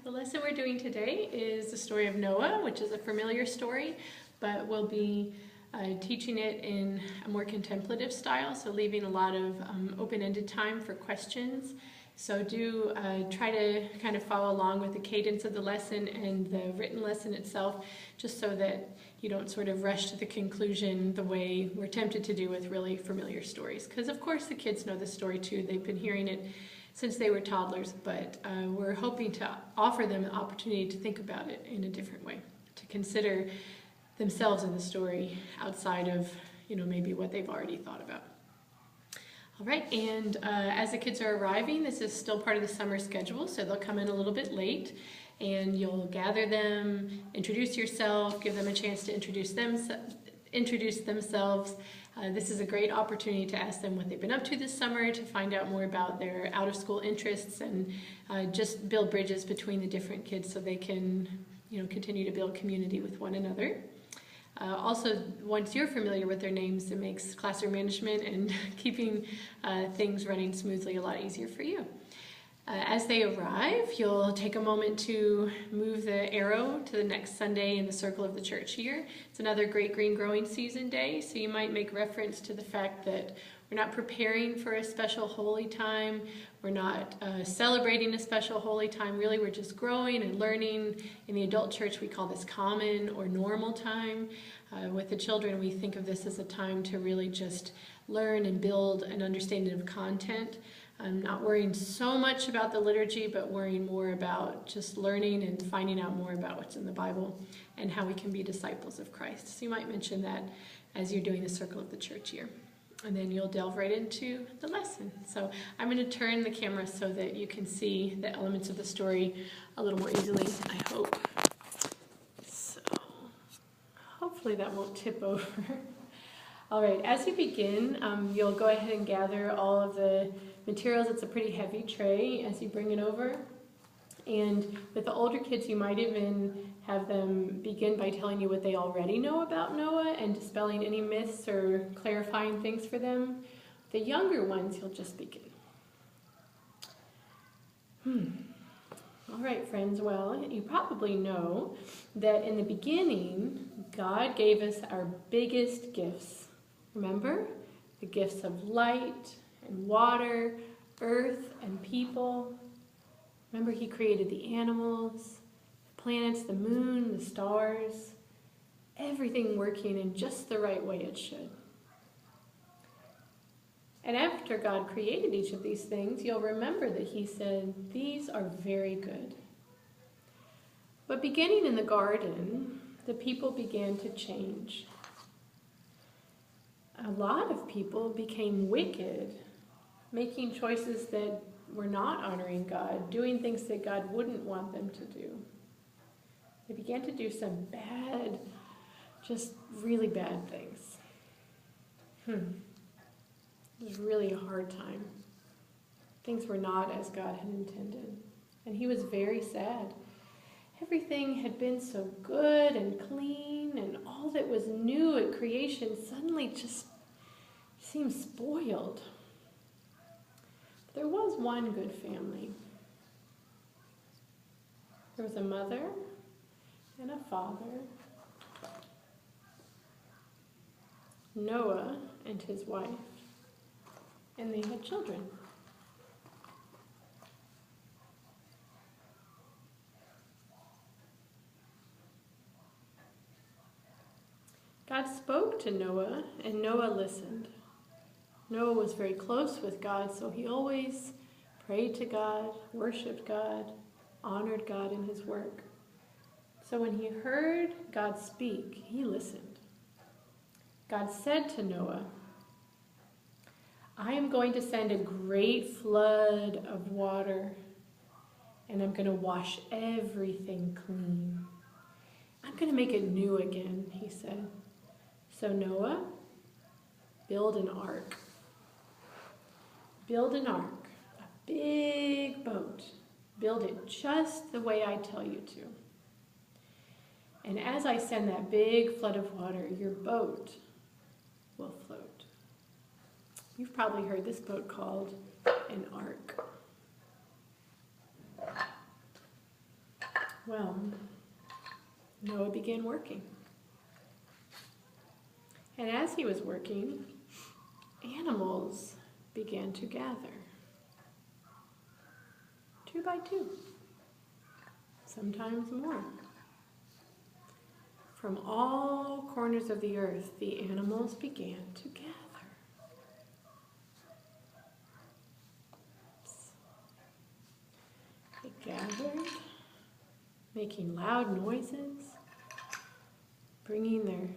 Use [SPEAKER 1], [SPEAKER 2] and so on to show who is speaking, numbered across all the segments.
[SPEAKER 1] The lesson we're doing today is the story of Noah, which is a familiar story, but we'll be teaching it in a more contemplative style, so leaving a lot of open-ended time for questions. So do try to kind of follow along with the cadence of the lesson and the written lesson itself, just so that you don't sort of rush to the conclusion the way we're tempted to do with really familiar stories. Because of course the kids know the story too. They've been hearing it since they were toddlers, but we're hoping to offer them the opportunity to think about it in a different way, to consider themselves in the story outside of, maybe what they've already thought about. All right, and as the kids are arriving, this is still part of the summer schedule, so they'll come in a little bit late, and you'll gather them, introduce yourself, give them a chance to introduce themselves. This is a great opportunity to ask them what they've been up to this summer, to find out more about their out-of-school interests, and just build bridges between the different kids so they can, continue to build community with one another. Also, once you're familiar with their names, it makes classroom management and keeping things running smoothly a lot easier for you. As they arrive, you'll take a moment to move the arrow to the next Sunday in the circle of the church year. It's another great green growing season day, so you might make reference to the fact that we're not preparing for a special holy time. We're not celebrating a special holy time. Really, we're just growing and learning. In the adult church, we call this common or normal time. With the children, we think of this as a time to really just learn and build an understanding of content. I'm not worrying so much about the liturgy, but worrying more about just learning and finding out more about what's in the Bible and how we can be disciples of Christ. So you might mention that as you're doing the circle of the church year. And then you'll delve right into the lesson. So I'm going to turn the camera so that you can see the elements of the story a little more easily, I hope. So hopefully that won't tip over. All right, as you begin, you'll go ahead and gather all of the materials. It's a pretty heavy tray as you bring it over. And with the older kids, you might even have them begin by telling you what they already know about Noah and dispelling any myths or clarifying things for them. The younger ones, you'll just begin. All right, friends, well, you probably know that in the beginning, God gave us our biggest gifts. Remember? The gifts of light and water, earth and people. Remember, he created the animals, the planets, the moon, the stars, everything working in just the right way it should. And after God created each of these things, you'll remember that he said, these are very good. But beginning in the garden, the people began to change. A lot of people became wicked, making choices that were not honoring God, doing things that God wouldn't want them to do. They began to do some bad, just really bad things. It was really a hard time. Things were not as God had intended. And he was very sad. Everything had been so good and clean, and all that was new at creation suddenly just seemed spoiled. There was one good family. There was a mother and a father, Noah and his wife, and they had children. God spoke to Noah, and Noah listened. Noah was very close with God, so he always prayed to God, worshiped God, honored God in his work. So when he heard God speak, he listened. God said to Noah, I am going to send a great flood of water, and I'm going to wash everything clean. I'm going to make it new again, he said. So Noah, build an ark. Build an ark, a big boat. Build it just the way I tell you to. And as I send that big flood of water, your boat will float. You've probably heard this boat called an ark. Well, Noah began working. And as he was working, animals began to gather. 2 by 2, sometimes more. From all corners of the earth, the animals began to gather. They gathered, making loud noises, bringing their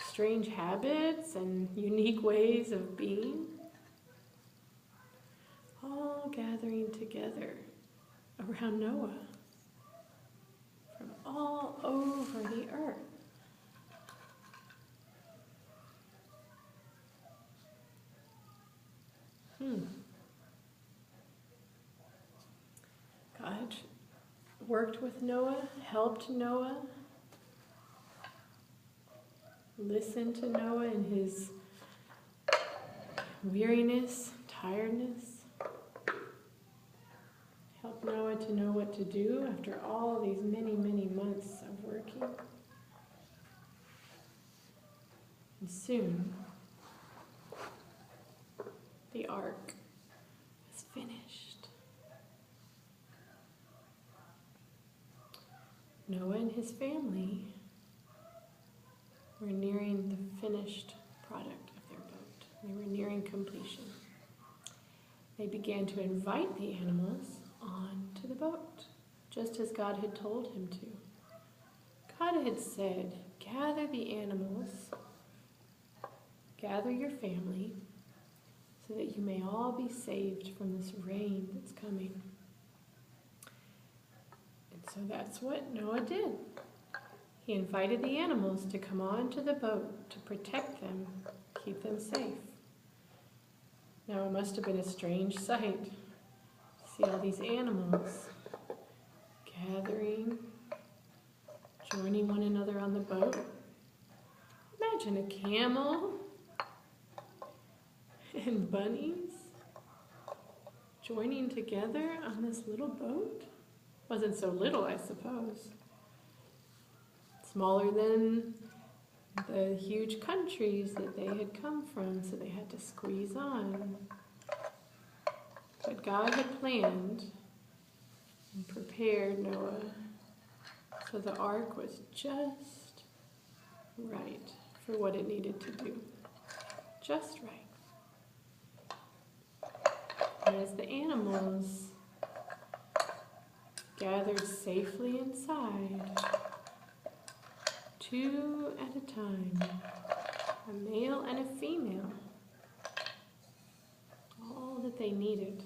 [SPEAKER 1] strange habits and unique ways of being, all gathering together around Noah from all over the earth. God worked with Noah, helped Noah, listened to Noah in his weariness, tiredness, helped Noah to know what to do after all these many, many months of working. And soon, the ark was finished. Noah and his family were nearing the finished product of their boat. They were nearing completion. They began to invite the animals onto the boat, just as God had told him to. God had said, gather the animals, gather your family, so that you may all be saved from this rain that's coming. And so that's what Noah did. He invited the animals to come onto the boat to protect them, keep them safe. Now it must have been a strange sight to see all these animals gathering, joining one another on the boat. Imagine a camel and bunnies joining together on this little boat. Wasn't so little, I suppose. Smaller than the huge countries that they had come from, so they had to squeeze on. But God had planned and prepared Noah, so the ark was just right for what it needed to do. Just right. And as the animals gathered safely inside, 2 at a time, a male and a female, all that they needed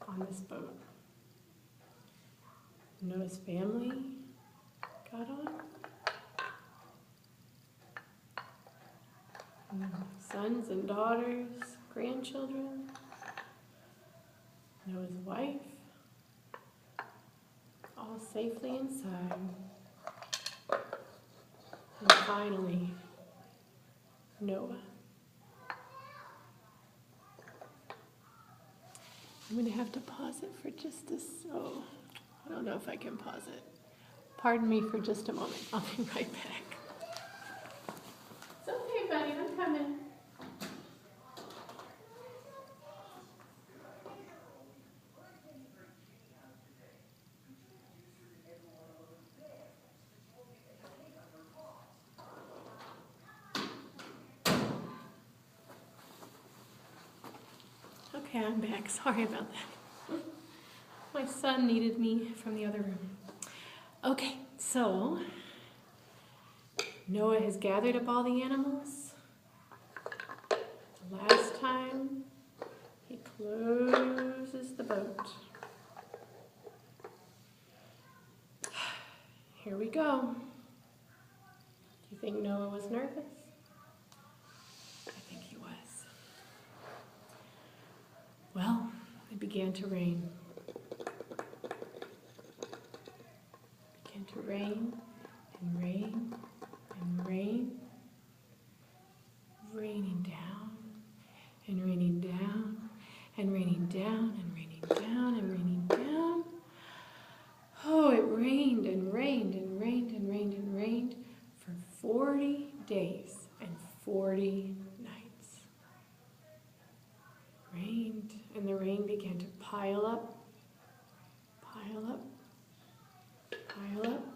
[SPEAKER 1] on this boat. Noah's family got on. Sons and daughters, grandchildren, Noah's wife, all safely inside. And finally, Noah. I'm going to have to pause it for just I don't know if I can pause it. Pardon me for just a moment. I'll be right back. It's okay, buddy. I'm coming. Okay, I'm back. Sorry about that. My son needed me from the other room. Okay, so Noah has gathered up all the animals. The last time he closes the boat. Here we go. Do you think Noah was nervous? I think he was. Well, it began to rain. It began to rain and rain and rain, raining down and raining down and raining down and raining down and raining down. Oh, it days and 40 nights. Rained, and the rain began to pile up, pile up, pile up,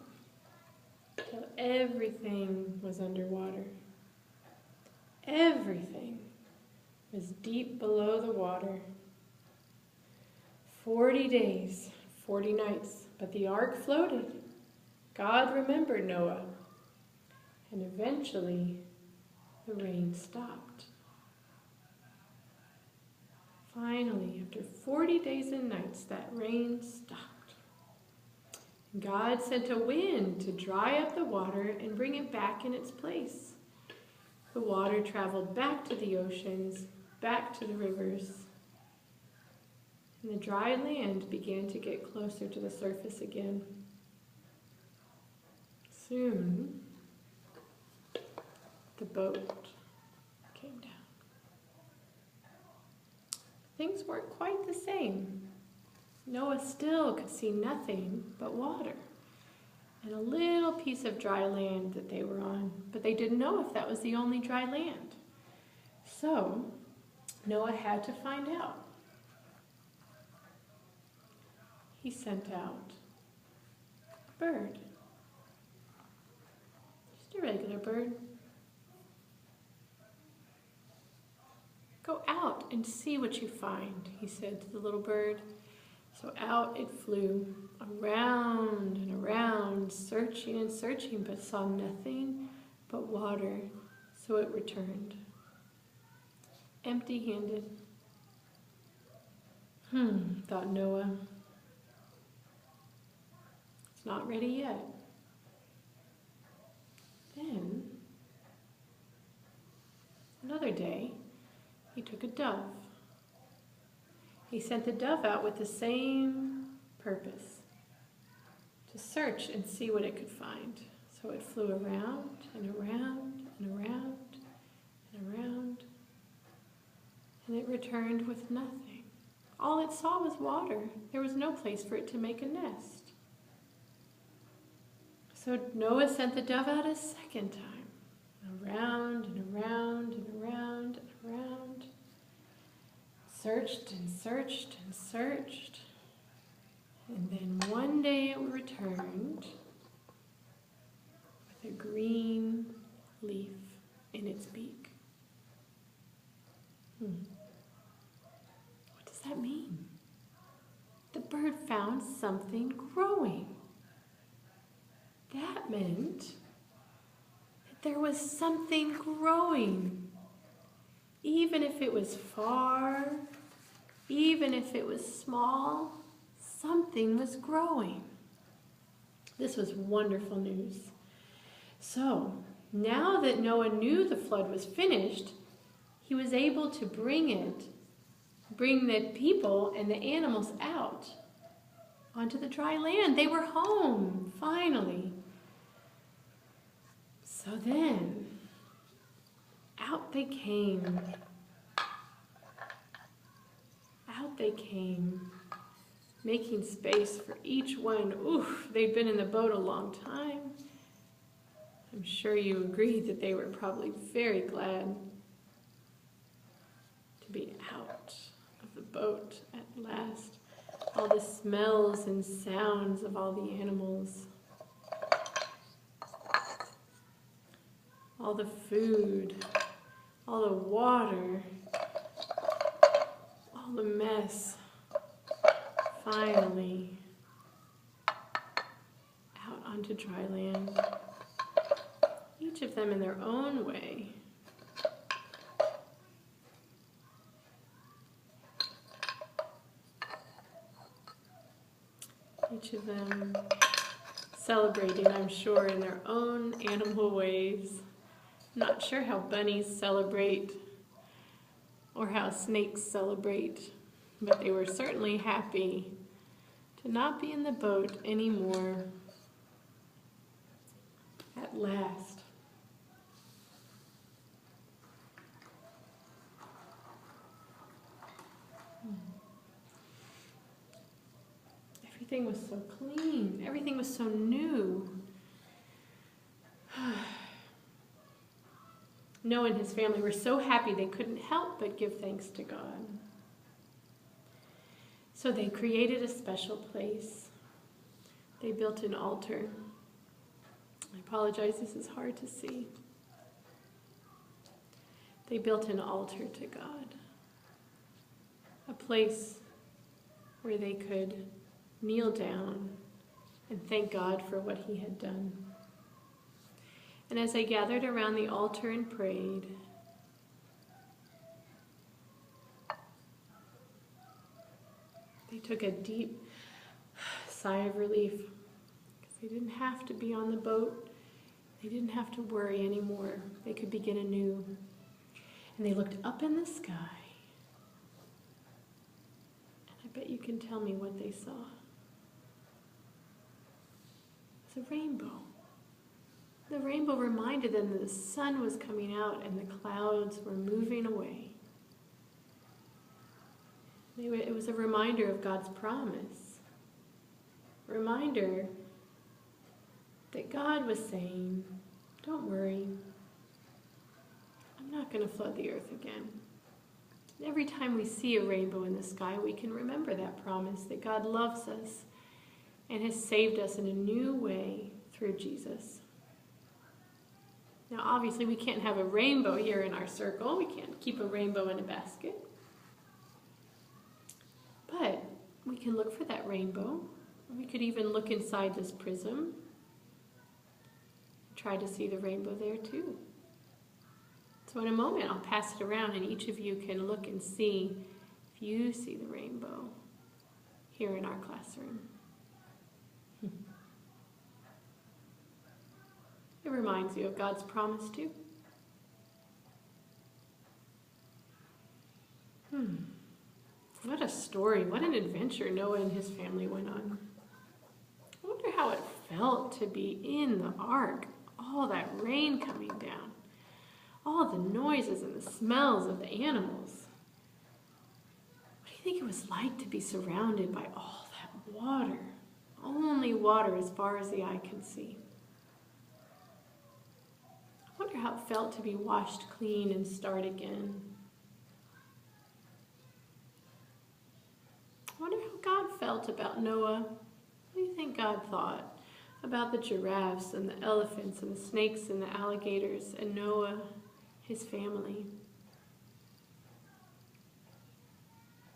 [SPEAKER 1] till everything was underwater. Everything was deep below the water. 40 days, 40 nights, but the ark floated. God remembered Noah, and eventually the rain stopped. Finally, after 40 days and nights, that rain stopped. God sent a wind to dry up the water and bring it back in its place. The water traveled back to the oceans, back to the rivers, and the dry land began to get closer to the surface again. Soon, the boat came down. Things weren't quite the same. Noah still could see nothing but water and a little piece of dry land that they were on, but they didn't know if that was the only dry land. So, Noah had to find out. He sent out a bird. Just a regular bird. Go out and see what you find, he said to the little bird. So out it flew, around and around, searching and searching, but saw nothing but water. So it returned, empty-handed. Thought Noah. It's not ready yet. Then, another day, he took a dove. He sent the dove out with the same purpose, to search and see what it could find. So it flew around and around and around and around, and it returned with nothing. All it saw was water. There was no place for it to make a nest. So Noah sent the dove out a second time, around and around and around and around. Searched and searched and searched, and then one day it returned with a green leaf in its beak. What does that mean? The bird found something growing. That meant that there was something growing. Even if it was far, even if it was small, something was growing. This was wonderful news. So, now that Noah knew the flood was finished, he was able to bring the people and the animals out onto the dry land. They were home, finally. So then, out they came. Out they came, making space for each one. Oof, they'd been in the boat a long time. I'm sure you agree that they were probably very glad to be out of the boat at last. All the smells and sounds of all the animals. All the food. All the water. All the mess. Finally, out onto dry land. Each of them in their own way. Each of them celebrating, I'm sure, in their own animal ways. Not sure how bunnies celebrate or how snakes celebrate, but they were certainly happy to not be in the boat anymore. At last. Everything was so clean. Everything was so new. Noah and his family were so happy they couldn't help but give thanks to God. So they created a special place. They built an altar. I apologize, this is hard to see. They built an altar to God. A place where they could kneel down and thank God for what he had done. And as they gathered around the altar and prayed, they took a deep sigh of relief because they didn't have to be on the boat. They didn't have to worry anymore. They could begin anew. And they looked up in the sky. And I bet you can tell me what they saw. It was a rainbow. The rainbow reminded them that the sun was coming out and the clouds were moving away. It was a reminder of God's promise. A reminder that God was saying, don't worry, I'm not going to flood the earth again. And every time we see a rainbow in the sky, we can remember that promise that God loves us and has saved us in a new way through Jesus. Now, obviously, we can't have a rainbow here in our circle. We can't keep a rainbow in a basket. But we can look for that rainbow. We could even look inside this prism. Try to see the rainbow there too. So in a moment, I'll pass it around and each of you can look and see if you see the rainbow here in our classroom. It reminds you of God's promise too. What a story, what an adventure Noah and his family went on. I wonder how it felt to be in the ark, all that rain coming down, all the noises and the smells of the animals. What do you think it was like to be surrounded by all that water? Only water as far as the eye can see. I wonder how it felt to be washed clean and start again. I wonder how God felt about Noah. What do you think God thought about the giraffes and the elephants and the snakes and the alligators and Noah, his family?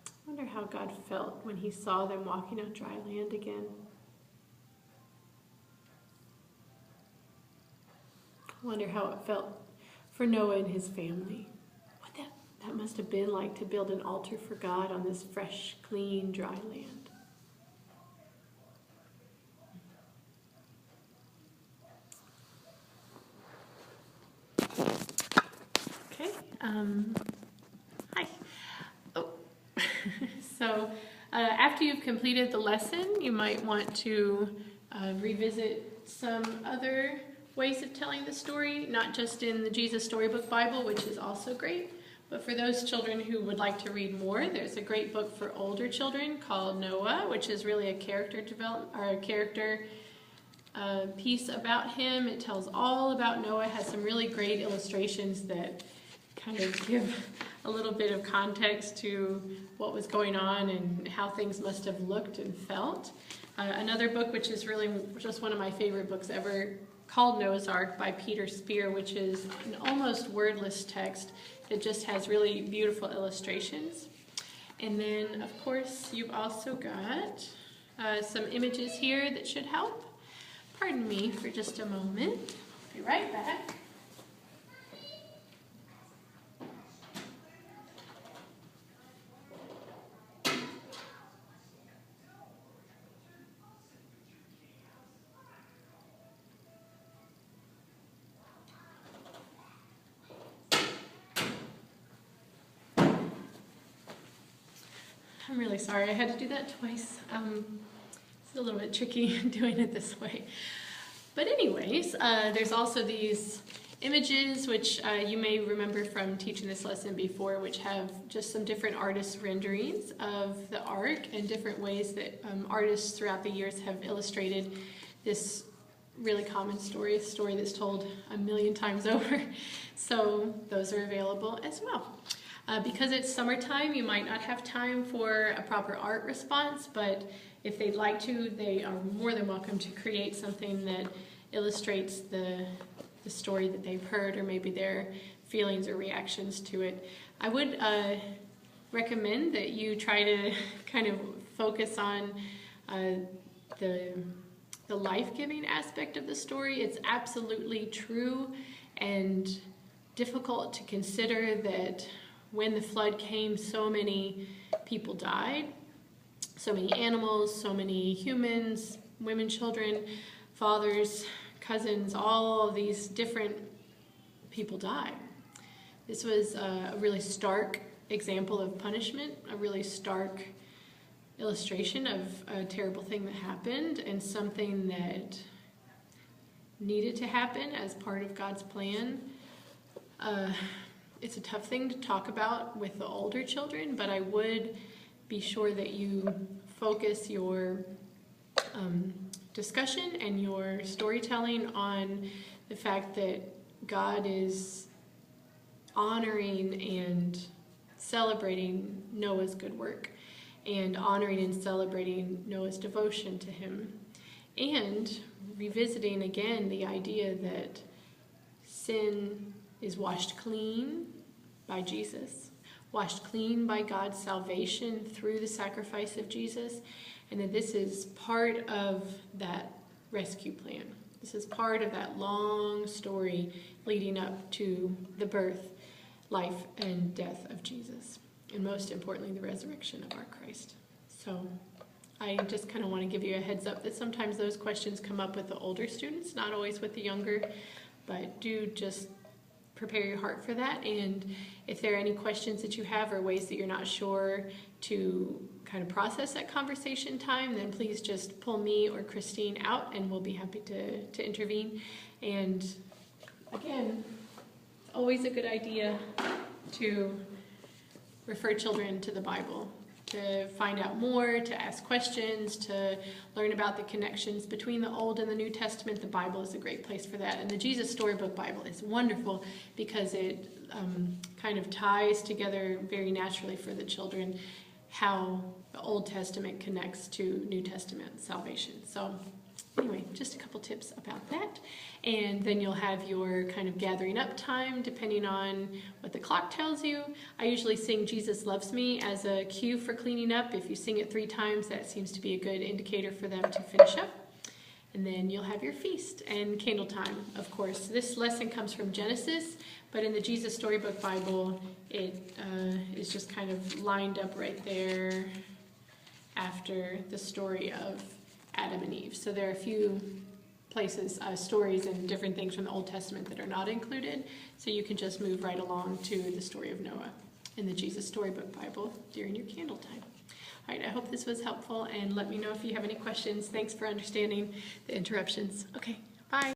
[SPEAKER 1] I wonder how God felt when he saw them walking on dry land again. I wonder how it felt for Noah and his family. What that must have been like to build an altar for God on this fresh, clean, dry land. Okay. Hi. Oh. So after you've completed the lesson, you might want to revisit some other ways of telling the story, not just in the Jesus Storybook Bible, which is also great, but for those children who would like to read more, there's a great book for older children called Noah, which is really a character development or a character piece about him. It tells all about Noah, has some really great illustrations that kind of give a little bit of context to what was going on and how things must have looked and felt. Another book, which is really just one of my favorite books ever, called Noah's Ark by Peter Spear, which is an almost wordless text that just has really beautiful illustrations. And then, of course, you've also got some images here that should help. Pardon me for just a moment. I'll be right back. I'm really sorry I had to do that twice. It's a little bit tricky doing it this way. But anyways, there's also these images, which you may remember from teaching this lesson before, which have just some different artist renderings of the ark and different ways that artists throughout the years have illustrated this really common story, a story that's told a million times over. So those are available as well. Because it's summertime, you might not have time for a proper art response, but if they'd like to, they are more than welcome to create something that illustrates the story that they've heard, or maybe their feelings or reactions to it. I would recommend that you try to kind of focus on the life-giving aspect of the story. It's absolutely true and difficult to consider that when the flood came, so many people died, so many animals, so many humans, women, children, fathers, cousins, all of these different people died. This was a really stark example of punishment, a really stark illustration of a terrible thing that happened, and something that needed to happen as part of God's plan. It's a tough thing to talk about with the older children, but I would be sure that you focus your discussion and your storytelling on the fact that God is honoring and celebrating Noah's good work, and honoring and celebrating Noah's devotion to him, and revisiting again the idea that sin is washed clean by Jesus, washed clean by God's salvation through the sacrifice of Jesus, and that this is part of that rescue plan. This is part of that long story leading up to the birth, life, and death of Jesus, and most importantly, the resurrection of our Christ. So I just kind of want to give you a heads up that sometimes those questions come up with the older students, not always with the younger, but do just prepare your heart for that. And if there are any questions that you have or ways that you're not sure to kind of process that conversation time, then please just pull me or Christine out and we'll be happy to intervene. And again, it's always a good idea to refer children to the Bible, to find out more, to ask questions, to learn about the connections between the Old and the New Testament. The Bible is a great place for that. And the Jesus Storybook Bible is wonderful because it kind of ties together very naturally for the children how the Old Testament connects to New Testament salvation. So anyway, just a couple tips about that. And then you'll have your kind of gathering up time depending on what the clock tells you. I usually sing Jesus Loves Me as a cue for cleaning up. If you sing it 3 times, that seems to be a good indicator for them to finish up. And then you'll have your feast and candle time, of course. This lesson comes from Genesis, but in the Jesus Storybook Bible, it is just kind of lined up right there after the story of Adam and Eve. So there are a few places, stories and different things from the Old Testament that are not included. So you can just move right along to the story of Noah in the Jesus Storybook Bible during your candle time. All right, I hope this was helpful, and let me know if you have any questions. Thanks for understanding the interruptions. Okay.